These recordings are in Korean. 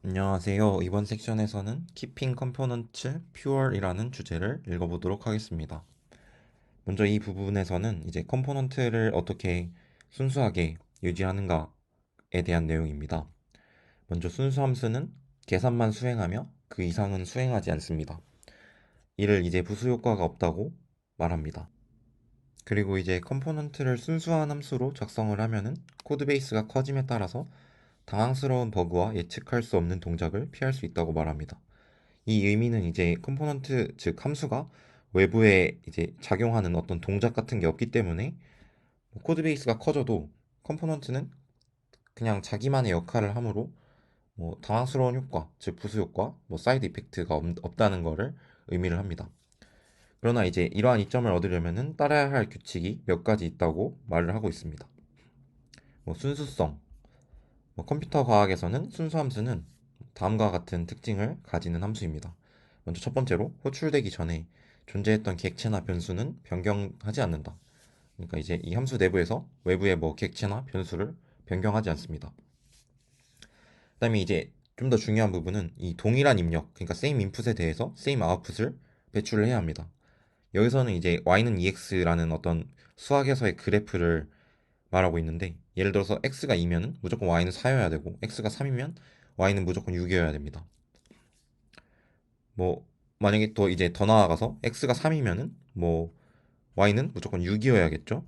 안녕하세요. 이번 섹션에서는 Keeping Components Pure이라는 주제를 읽어보도록 하겠습니다. 먼저 이 부분에서는 이제 컴포넌트를 어떻게 순수하게 유지하는가에 대한 내용입니다. 먼저 순수 함수는 계산만 수행하며 그 이상은 수행하지 않습니다. 이를 이제 부수 효과가 없다고 말합니다. 그리고 이제 컴포넌트를 순수한 함수로 작성을 하면은 코드 베이스가 커짐에 따라서 당황스러운 버그와 예측할 수 없는 동작을 피할 수 있다고 말합니다. 이 의미는 이제 컴포넌트 즉 함수가 외부에 이제 작용하는 어떤 동작 같은 게 없기 때문에 코드 베이스가 커져도 컴포넌트는 그냥 자기만의 역할을 하므로 당황스러운 효과, 즉 부수 효과, 사이드 이펙트가 없다는 것을 의미를 합니다. 그러나 이제 이러한 이점을 얻으려면은 따라야 할 규칙이 몇 가지 있다고 말을 하고 있습니다. 순수성, 컴퓨터 과학에서는 순수 함수는 다음과 같은 특징을 가지는 함수입니다. 먼저 첫 번째로 호출되기 전에 존재했던 객체나 변수는 변경하지 않는다. 그러니까 이제 이 함수 내부에서 외부의 객체나 변수를 변경하지 않습니다. 그다음에 이제 좀 더 중요한 부분은 이 동일한 입력, 그러니까 same input에 대해서 same output을 배출을 해야 합니다. 여기서는 이제 y는 ex라는 어떤 수학에서의 그래프를 말하고 있는데 예를 들어서 x가 2면 무조건 y는 4여야 되고 x가 3이면 y는 무조건 6이어야 됩니다. 만약에 또 이제 더 나아가서 x가 3이면은 y는 무조건 6이어야겠죠.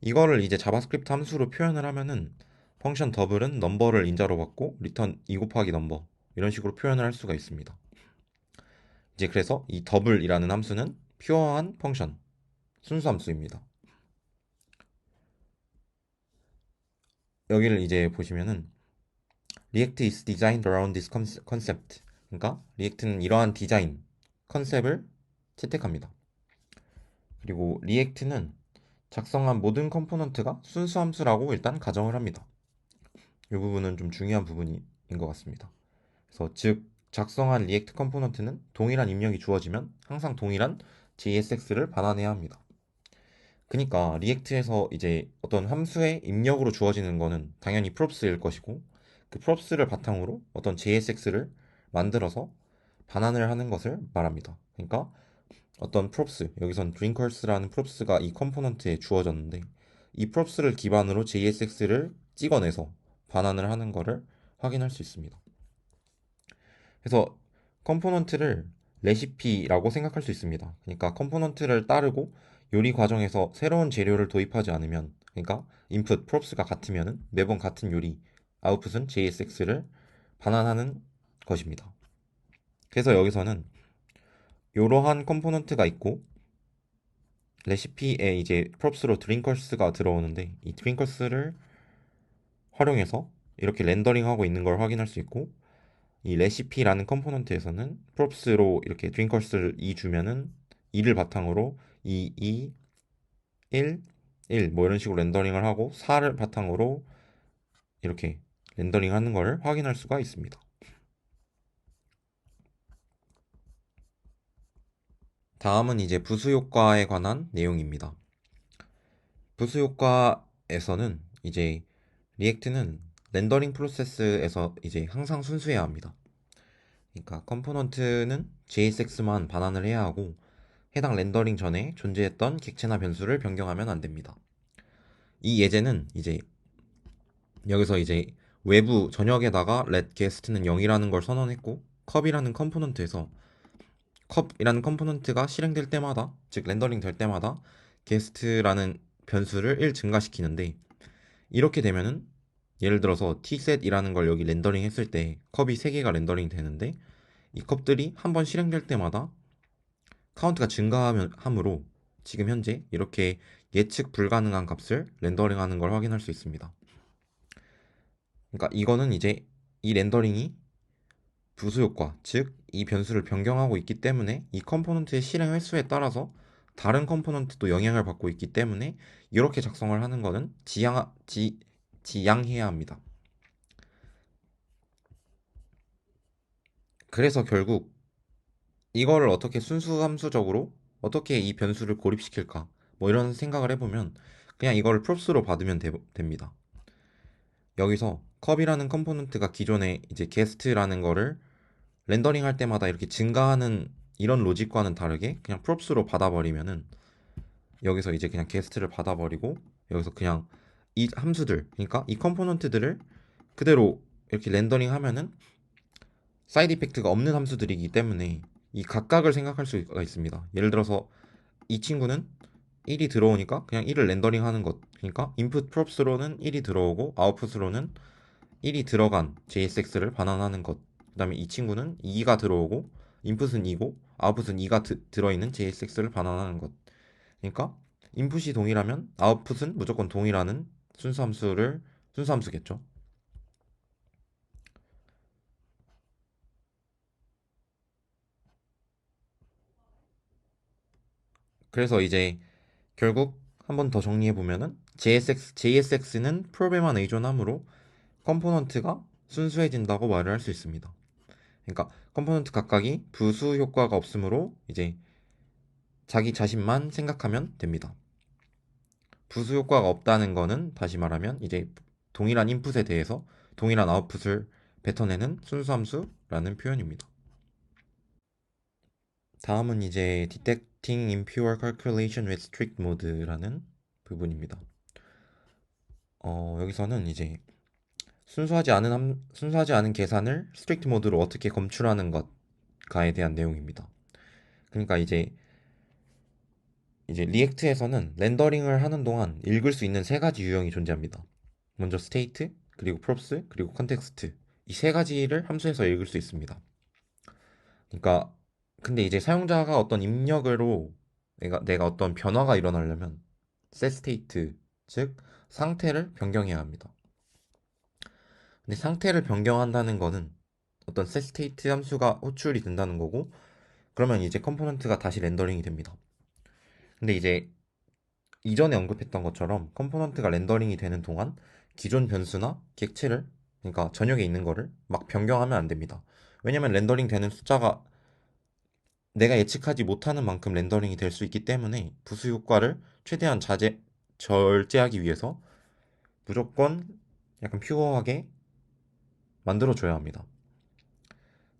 이거를 이제 자바스크립트 함수로 표현을 하면은 펑션 더블은 넘버를 인자로 받고 리턴 2 곱하기 넘버 이런 식으로 표현을 할 수가 있습니다. 이제 그래서 이 더블이라는 함수는 퓨어한 펑션 순수 함수입니다. 여기를 이제 보시면은 React is designed around this concept. 그러니까 리액트는 이러한 디자인 컨셉을 채택합니다. 그리고 리액트는 작성한 모든 컴포넌트가 순수 함수라고 일단 가정을 합니다. 이 부분은 좀 중요한 부분인 것 같습니다. 그래서 즉 작성한 리액트 컴포넌트는 동일한 입력이 주어지면 항상 동일한 JSX를 반환해야 합니다. 그러니까 리액트에서 이제 어떤 함수의 입력으로 주어지는 거는 당연히 props일 것이고 그 props를 바탕으로 어떤 JSX를 만들어서 반환을 하는 것을 말합니다. 그러니까 어떤 props, 여기선 drinkers라는 props가 이 컴포넌트에 주어졌는데 이 props를 기반으로 JSX를 찍어내서 반환을 하는 것을 확인할 수 있습니다. 그래서 컴포넌트를 레시피라고 생각할 수 있습니다. 그러니까 컴포넌트를 따르고 요리 과정에서 새로운 재료를 도입하지 않으면, 그러니까 input props가 같으면 매번 같은 요리, output은 JSX를 반환하는 것입니다. 그래서 여기서는 이러한 컴포넌트가 있고 레시피에 이제 props로 drinkers가 들어오는데 이 drinkers를 활용해서 이렇게 렌더링하고 있는 걸 확인할 수 있고 이 레시피라는 컴포넌트에서는 props로 이렇게 drinkers를 2 주면은 2를 바탕으로 2, 2, 1, 1 이런 식으로 렌더링을 하고 4를 바탕으로 이렇게 렌더링 하는 걸 확인할 수가 있습니다. 다음은 이제 부수 효과에 관한 내용입니다. 부수 효과에서는 이제 리액트는 렌더링 프로세스에서 이제 항상 순수해야 합니다. 그러니까 컴포넌트는 JSX만 반환을 해야 하고 해당 렌더링 전에 존재했던 객체나 변수를 변경하면 안 됩니다. 이 예제는 이제 여기서 이제 외부 전역에다가 let guest는 0이라는 걸 선언했고 컵이라는 컴포넌트에서 컵이라는 컴포넌트가 실행될 때마다 즉 렌더링 될 때마다 guest라는 변수를 1 증가시키는데 이렇게 되면은 예를 들어서 tset이라는 걸 여기 렌더링 했을 때 컵이 3개가 렌더링 되는데 이 컵들이 한 번 실행될 때마다 카운트가 증가함으로 지금 현재 이렇게 예측 불가능한 값을 렌더링하는 걸 확인할 수 있습니다. 그러니까 이거는 이제 이 렌더링이 부수 효과, 즉 이 변수를 변경하고 있기 때문에 이 컴포넌트의 실행 횟수에 따라서 다른 컴포넌트도 영향을 받고 있기 때문에 이렇게 작성을 하는 것은 지양해야 합니다. 그래서 결국 이거를 어떻게 순수함수적으로 어떻게 이 변수를 고립시킬까 이런 생각을 해보면 그냥 이거를 props로 받으면 됩니다. 여기서 컵이라는 컴포넌트가 기존에 이제 게스트라는 거를 렌더링 할 때마다 이렇게 증가하는 이런 로직과는 다르게 그냥 props로 받아버리면은 여기서 이제 그냥 게스트를 받아버리고 여기서 그냥 이 함수들, 그러니까 이 컴포넌트들을 그대로 이렇게 렌더링 하면은 사이드 이펙트가 없는 함수들이기 때문에 이 각각을 생각할 수가 있습니다. 예를 들어서 이 친구는 1이 들어오니까 그냥 1을 렌더링 하는 것. 그러니까 input props로는 1이 들어오고 아웃풋으로는 1이 들어간 JSX를 반환하는 것. 그 다음에 이 친구는 2가 들어오고 인풋은 2고 아웃풋은 2가 들어있는 JSX를 반환하는 것. 그러니까 인풋이 동일하면 아웃풋은 무조건 동일하는 순수함수겠죠. 그래서 이제 결국 한 번 더 정리해 보면은 JSX는 프로그램만 의존하므로 컴포넌트가 순수해진다고 말을 할 수 있습니다. 그러니까 컴포넌트 각각이 부수 효과가 없으므로 이제 자기 자신만 생각하면 됩니다. 부수 효과가 없다는 거는 다시 말하면 이제 동일한 인풋에 대해서 동일한 아웃풋을 뱉어내는 순수함수라는 표현입니다. 다음은 이제 Detecting Impure Calculation with Strict Mode라는 부분입니다. 여기서는 이제 순수하지 않은 계산을 스트릭트 모드로 어떻게 검출하는 것가에 대한 내용입니다. 그러니까 이제 리액트에서는 렌더링을 하는 동안 읽을 수 있는 세 가지 유형이 존재합니다. 먼저 스테이트, 그리고 프롭스, 그리고 컨텍스트. 이 세 가지를 함수에서 읽을 수 있습니다. 그러니까 근데 이제 사용자가 어떤 입력으로 내가 어떤 변화가 일어나려면 set state, 즉 상태를 변경해야 합니다. 근데 상태를 변경한다는 거는 어떤 set state 함수가 호출이 된다는 거고 그러면 이제 컴포넌트가 다시 렌더링이 됩니다. 근데 이제 이전에 언급했던 것처럼 컴포넌트가 렌더링이 되는 동안 기존 변수나 객체를 그러니까 전역에 있는 거를 막 변경하면 안 됩니다. 왜냐면 렌더링 되는 숫자가 내가 예측하지 못하는 만큼 렌더링이 될 수 있기 때문에 부수 효과를 최대한 절제하기 위해서 무조건 약간 퓨어하게 만들어줘야 합니다.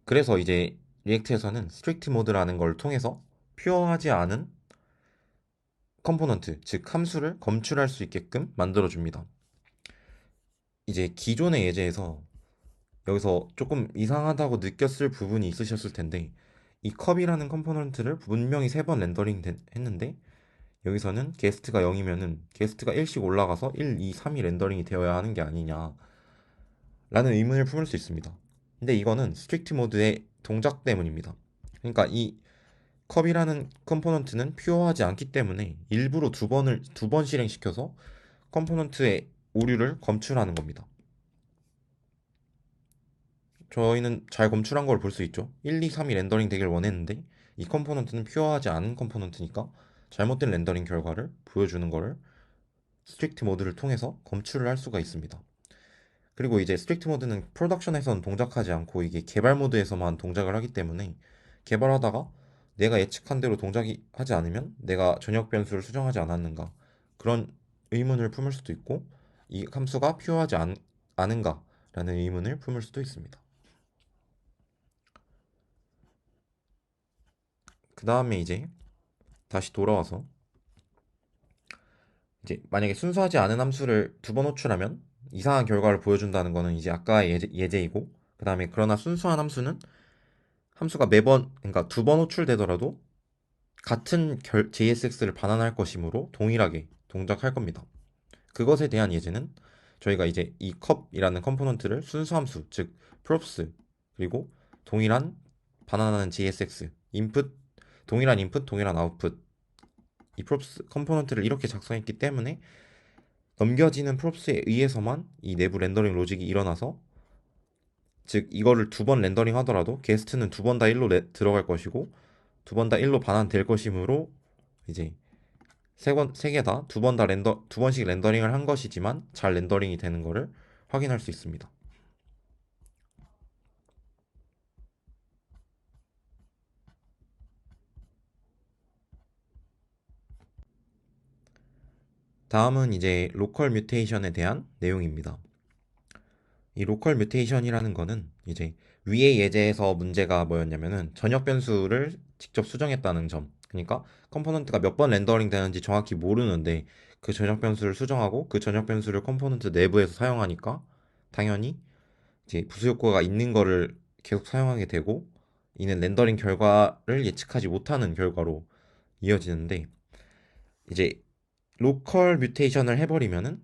그래서 이제 리액트에서는 스트릭트 모드라는 걸 통해서 퓨어하지 않은 컴포넌트, 즉 함수를 검출할 수 있게끔 만들어줍니다. 이제 기존의 예제에서 여기서 조금 이상하다고 느꼈을 부분이 있으셨을 텐데 이 컵이라는 컴포넌트를 분명히 3번 렌더링 했는데 여기서는 게스트가 0이면은 게스트가 1씩 올라가서 1, 2, 3이 렌더링이 되어야 하는 게 아니냐라는 의문을 품을 수 있습니다. 근데 이거는 스트릭트 모드의 동작 때문입니다. 그러니까 이 컵이라는 컴포넌트는 퓨어하지 않기 때문에 일부러 두 번 실행시켜서 컴포넌트의 오류를 검출하는 겁니다. 저희는 잘 검출한 걸 볼 수 있죠. 1, 2, 3이 렌더링 되길 원했는데 이 컴포넌트는 퓨어하지 않은 컴포넌트니까 잘못된 렌더링 결과를 보여주는 거를 스트릭트 모드를 통해서 검출을 할 수가 있습니다. 그리고 이제 스트릭트 모드는 프로덕션에서는 동작하지 않고 이게 개발 모드에서만 동작을 하기 때문에 개발하다가 내가 예측한 대로 동작이 하지 않으면 내가 전역 변수를 수정하지 않았는가 그런 의문을 품을 수도 있고 이 함수가 퓨어하지 않은가라는 의문을 품을 수도 있습니다. 그 다음에 이제 다시 돌아와서 이제 만약에 순수하지 않은 함수를 두 번 호출하면 이상한 결과를 보여준다는 거는 이제 아까의 예제이고 그 다음에 그러나 순수한 함수는 함수가 매번 그러니까 두 번 호출되더라도 같은 JSX를 반환할 것이므로 동일하게 동작할 겁니다. 그것에 대한 예제는 저희가 이제 이 컵이라는 컴포넌트를 순수함수 즉 props 그리고 동일한 반환하는 JSX 동일한 인풋 동일한 아웃풋 이 props 컴포넌트를 이렇게 작성했기 때문에 넘겨지는 props에 의해서만 이 내부 렌더링 로직이 일어나서 즉 이거를 두 번 렌더링 하더라도 게스트는 두 번 다 1로 들어갈 것이고 두 번 다 1로 반환될 것이므로 이제 세 개 다 두 번씩 렌더링을 한 것이지만 잘 렌더링이 되는 거를 확인할 수 있습니다. 다음은 이제 로컬 뮤테이션에 대한 내용입니다. 이 로컬 뮤테이션이라는 거는 이제 위의 예제에서 문제가 뭐였냐면은 전역 변수를 직접 수정했다는 점. 그러니까 컴포넌트가 몇 번 렌더링 되는지 정확히 모르는데 그 전역 변수를 수정하고 그 전역 변수를 컴포넌트 내부에서 사용하니까 당연히 이제 부수 효과가 있는 거를 계속 사용하게 되고 이는 렌더링 결과를 예측하지 못하는 결과로 이어지는데 이제 로컬 뮤테이션을 해버리면은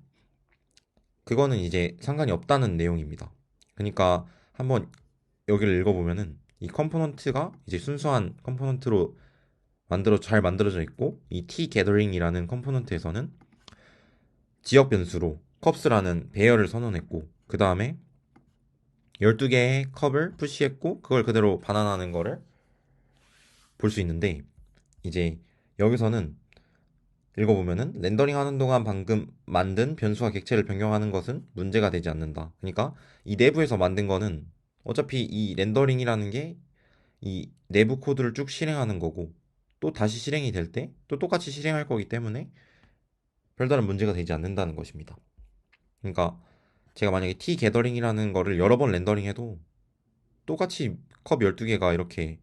그거는 이제 상관이 없다는 내용입니다. 그러니까 한번 여기를 읽어보면은 이 컴포넌트가 이제 순수한 컴포넌트로 잘 만들어져 있고 이 t gathering이라는 컴포넌트에서는 지역 변수로 컵스라는 배열을 선언했고 그 다음에 12개의 컵을 푸시했고 그걸 그대로 반환하는 거를 볼 수 있는데 이제 여기서는 읽어보면은 렌더링 하는 동안 방금 만든 변수와 객체를 변경하는 것은 문제가 되지 않는다. 그러니까 이 내부에서 만든 거는 어차피 이 렌더링이라는 게 이 내부 코드를 쭉 실행하는 거고 또 다시 실행이 될 때 또 똑같이 실행할 거기 때문에 별다른 문제가 되지 않는다는 것입니다. 그러니까 제가 만약에 t 게더링이라는 거를 여러 번 렌더링해도 똑같이 컵 12개가 이렇게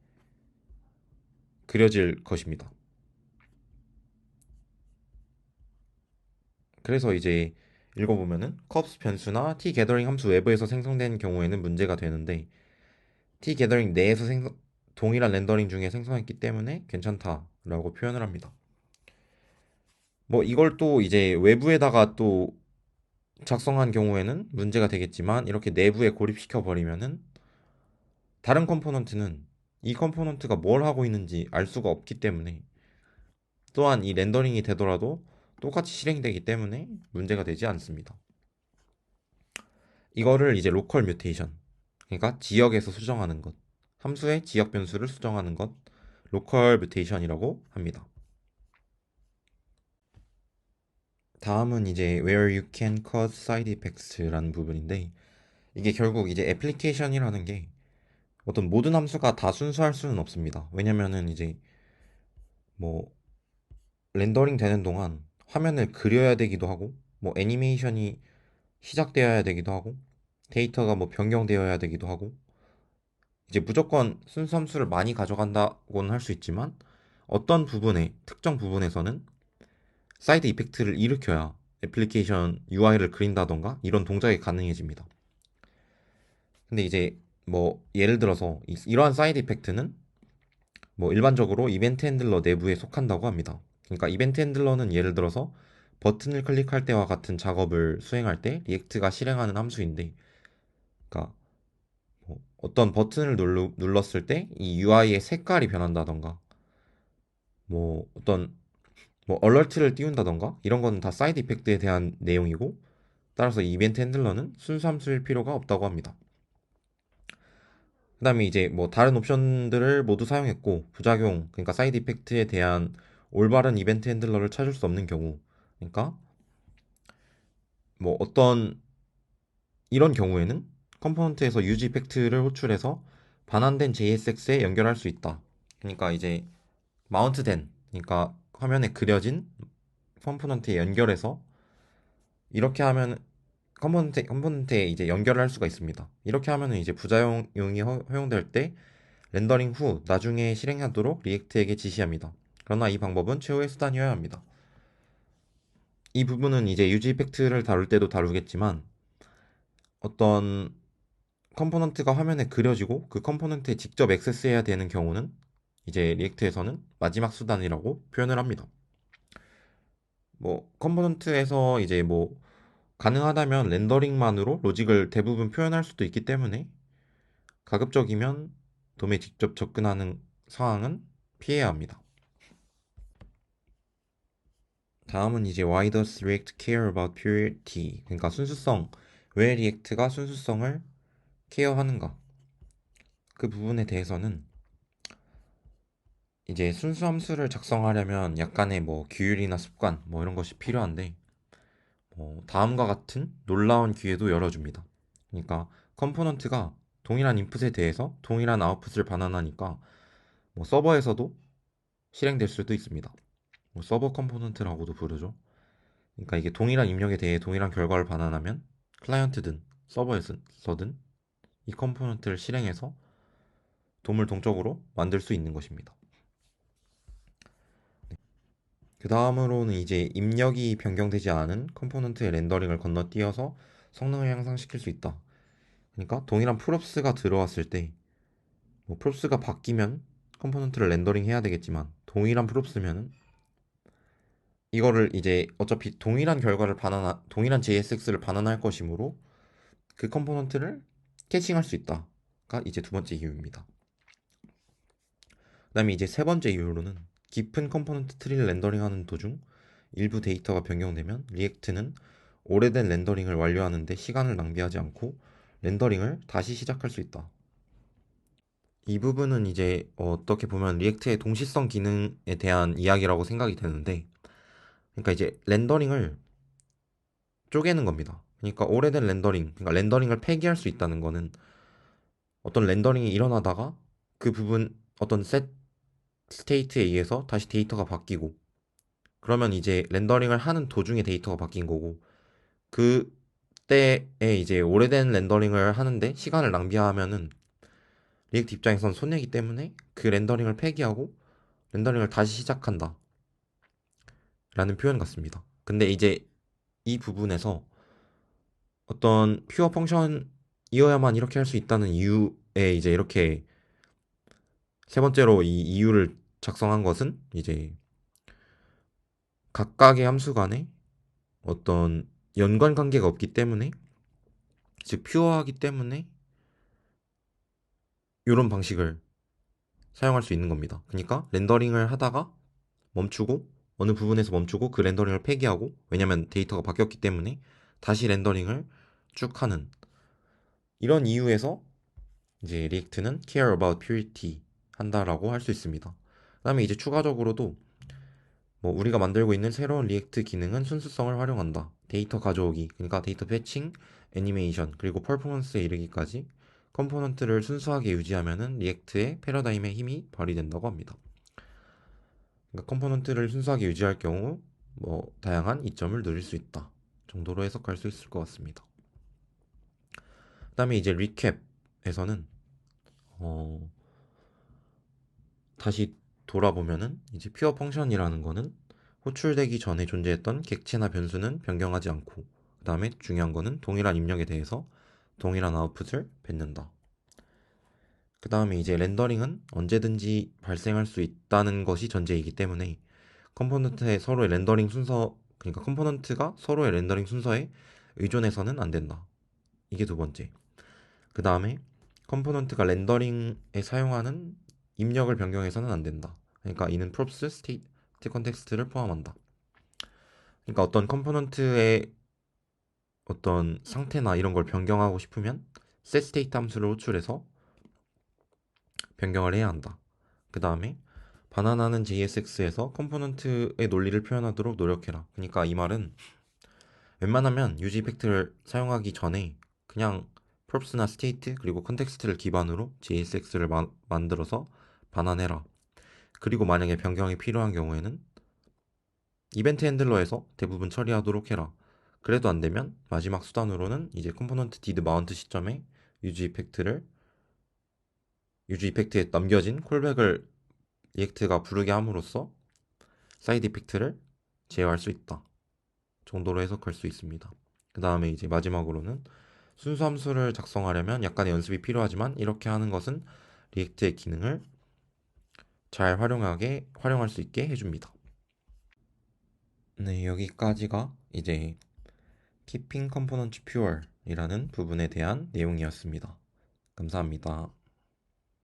그려질 것입니다. 그래서 이제 읽어보면은 컵스 변수나 t 게더링 함수 외부에서 생성된 경우에는 문제가 되는데 t 게더링 내에서 동일한 렌더링 중에 생성했기 때문에 괜찮다라고 표현을 합니다. 뭐 이걸 또 이제 외부에다가 또 작성한 경우에는 문제가 되겠지만 이렇게 내부에 고립시켜 버리면은 다른 컴포넌트는 이 컴포넌트가 뭘 하고 있는지 알 수가 없기 때문에 또한 이 렌더링이 되더라도 똑같이 실행되기 때문에 문제가 되지 않습니다. 이거를 이제 로컬 뮤테이션, 그러니까 지역에서 수정하는 것, 함수의 지역 변수를 수정하는 것, 로컬 뮤테이션이라고 합니다. 다음은 이제 where you can cause side effects라는 부분인데 이게 결국 이제 애플리케이션이라는 게 어떤 모든 함수가 다 순수할 수는 없습니다. 왜냐면은 이제 뭐 렌더링 되는 동안 화면을 그려야 되기도 하고 뭐 애니메이션이 시작되어야 되기도 하고 데이터가 뭐 변경되어야 되기도 하고 이제 무조건 순수 함수를 많이 가져간다고는 할 수 있지만 어떤 부분에 특정 부분에서는 사이드 이펙트를 일으켜야 애플리케이션 UI를 그린다던가 이런 동작이 가능해집니다. 근데 이제 뭐 예를 들어서 이러한 사이드 이펙트는 뭐 일반적으로 이벤트 핸들러 내부에 속한다고 합니다. 그러니까 이벤트 핸들러는 예를 들어서 버튼을 클릭할 때와 같은 작업을 수행할 때 리액트가 실행하는 함수인데, 그러니까 뭐 어떤 버튼을 눌렀을 때 이 UI의 색깔이 변한다던가, 뭐 어떤 뭐 얼러트를 띄운다던가 이런 거는 다 사이드 이펙트에 대한 내용이고, 따라서 이 이벤트 핸들러는 순수 함수일 필요가 없다고 합니다. 그 다음에 이제 뭐 다른 옵션들을 모두 사용했고 부작용, 그러니까 사이드 이펙트에 대한 올바른 이벤트 핸들러를 찾을 수 없는 경우, 그러니까 뭐 어떤 이런 경우에는 컴포넌트에서 유지 이펙트를 호출해서 반환된 JSX에 연결할 수 있다. 그러니까 이제 마운트된, 그러니까 화면에 그려진 컴포넌트에 연결해서 이렇게 하면 컴포넌트에 이제 연결을 할 수가 있습니다. 이렇게 하면은 이제 부작용이 허용될 때 렌더링 후 나중에 실행하도록 리액트에게 지시합니다. 그러나 이 방법은 최후의 수단이어야 합니다. 이 부분은 이제 유지 이펙트를 다룰 때도 다루겠지만 어떤 컴포넌트가 화면에 그려지고 그 컴포넌트에 직접 액세스해야 되는 경우는 이제 리액트에서는 마지막 수단이라고 표현을 합니다. 뭐 컴포넌트에서 이제 뭐 가능하다면 렌더링만으로 로직을 대부분 표현할 수도 있기 때문에 가급적이면 돔에 직접 접근하는 상황은 피해야 합니다. 다음은 이제 Why does React care about purity? 그러니까 순수성, 왜 리액트가 순수성을 케어하는가? 그 부분에 대해서는 이제 순수 함수를 작성하려면 약간의 뭐 규율이나 습관 뭐 이런 것이 필요한데 다음과 같은 놀라운 기회도 열어줍니다. 그러니까 컴포넌트가 동일한 인풋에 대해서 동일한 아웃풋을 반환하니까 뭐 서버에서도 실행될 수도 있습니다. 뭐 서버 컴포넌트라고도 부르죠. 그러니까 이게 동일한 입력에 대해 동일한 결과를 반환하면 클라이언트든 서버에서든 이 컴포넌트를 실행해서 돔을 동적으로 만들 수 있는 것입니다. 그 다음으로는 이제 입력이 변경되지 않은 컴포넌트의 렌더링을 건너뛰어서 성능을 향상시킬 수 있다. 그러니까 동일한 프롭스가 들어왔을 때 뭐 프롭스가 바뀌면 컴포넌트를 렌더링 해야 되겠지만 동일한 프롭스면은 이거를 이제 어차피 동일한 JSX를 반환할 것이므로 그 컴포넌트를 캐칭할 수 있다가 이제 두 번째 이유입니다. 그다음에 이제 세 번째 이유로는 깊은 컴포넌트 트리를 렌더링하는 도중 일부 데이터가 변경되면 리액트는 오래된 렌더링을 완료하는데 시간을 낭비하지 않고 렌더링을 다시 시작할 수 있다. 이 부분은 이제 어떻게 보면 리액트의 동시성 기능에 대한 이야기라고 생각이 되는데, 그러니까 이제 렌더링을 쪼개는 겁니다. 그러니까 오래된 그러니까 렌더링을 폐기할 수 있다는 거는 어떤 렌더링이 일어나다가 그 부분 어떤 셋 스테이트에 의해서 다시 데이터가 바뀌고, 그러면 이제 렌더링을 하는 도중에 데이터가 바뀐 거고, 그때에 이제 오래된 렌더링을 하는데 시간을 낭비하면은 리액트 입장에선 손해이기 때문에 그 렌더링을 폐기하고 렌더링을 다시 시작한다 라는 표현 같습니다. 근데 이제 이 부분에서 어떤 퓨어 펑션이어야만 이렇게 할 수 있다는 이유에 이제 이렇게 세 번째로 이 이유를 작성한 것은 이제 각각의 함수 간에 어떤 연관 관계가 없기 때문에, 즉 퓨어하기 때문에 이런 방식을 사용할 수 있는 겁니다. 그러니까 렌더링을 하다가 멈추고 어느 부분에서 멈추고 그 렌더링을 폐기하고, 왜냐면 데이터가 바뀌었기 때문에 다시 렌더링을 쭉 하는 이런 이유에서 이제 리액트는 care about purity 한다라고 할 수 있습니다. 그다음에 이제 추가적으로도 뭐 우리가 만들고 있는 새로운 리액트 기능은 순수성을 활용한다. 데이터 가져오기, 그러니까 데이터 패칭, 애니메이션, 그리고 퍼포먼스에 이르기까지 컴포넌트를 순수하게 유지하면은 리액트의 패러다임의 힘이 발휘된다고 합니다. 그러니까 컴포넌트를 순수하게 유지할 경우 뭐 다양한 이점을 누릴 수 있다 정도로 해석할 수 있을 것 같습니다. 그다음에 이제 리캡에서는 어, 다시 돌아보면은 이제 퓨어 펑션이라는 거는 호출되기 전에 존재했던 객체나 변수는 변경하지 않고, 그 다음에 중요한 거는 동일한 입력에 대해서 동일한 아웃풋을 뱉는다. 그 다음에 이제 렌더링은 언제든지 발생할 수 있다는 것이 전제이기 때문에 컴포넌트의 서로의 렌더링 순서, 그러니까 컴포넌트가 서로의 렌더링 순서에 의존해서는 안 된다. 이게 두 번째. 그 다음에 컴포넌트가 렌더링에 사용하는 입력을 변경해서는 안 된다. 그러니까 이는 props, state, 컨텍스트를 포함한다. 그러니까 어떤 컴포넌트의 어떤 상태나 이런 걸 변경하고 싶으면 set state 함수를 호출해서 변경을 해야 한다. 그 다음에 바나나는 JSX에서 컴포넌트의 논리를 표현하도록 노력해라. 그러니까 이 말은 웬만하면 유지 이펙트를 사용하기 전에 그냥 props나 state 그리고 컨텍스트를 기반으로 JSX를 만들어서 반환해라. 그리고 만약에 변경이 필요한 경우에는 이벤트 핸들러에서 대부분 처리하도록 해라. 그래도 안 되면 마지막 수단으로는 이제 컴포넌트 did mount 시점에 유지 이펙트에 남겨진 콜백을 리액트가 부르게 함으로써 사이드 이펙트를 제어할 수 있다 정도로 해석할 수 있습니다. 그 다음에 이제 마지막으로는 순수 함수를 작성하려면 약간의 연습이 필요하지만 이렇게 하는 것은 리액트의 기능을 잘 활용할 수 있게 해줍니다. 네, 여기까지가 이제 Keeping Components Pure 이라는 부분에 대한 내용이었습니다. 감사합니다.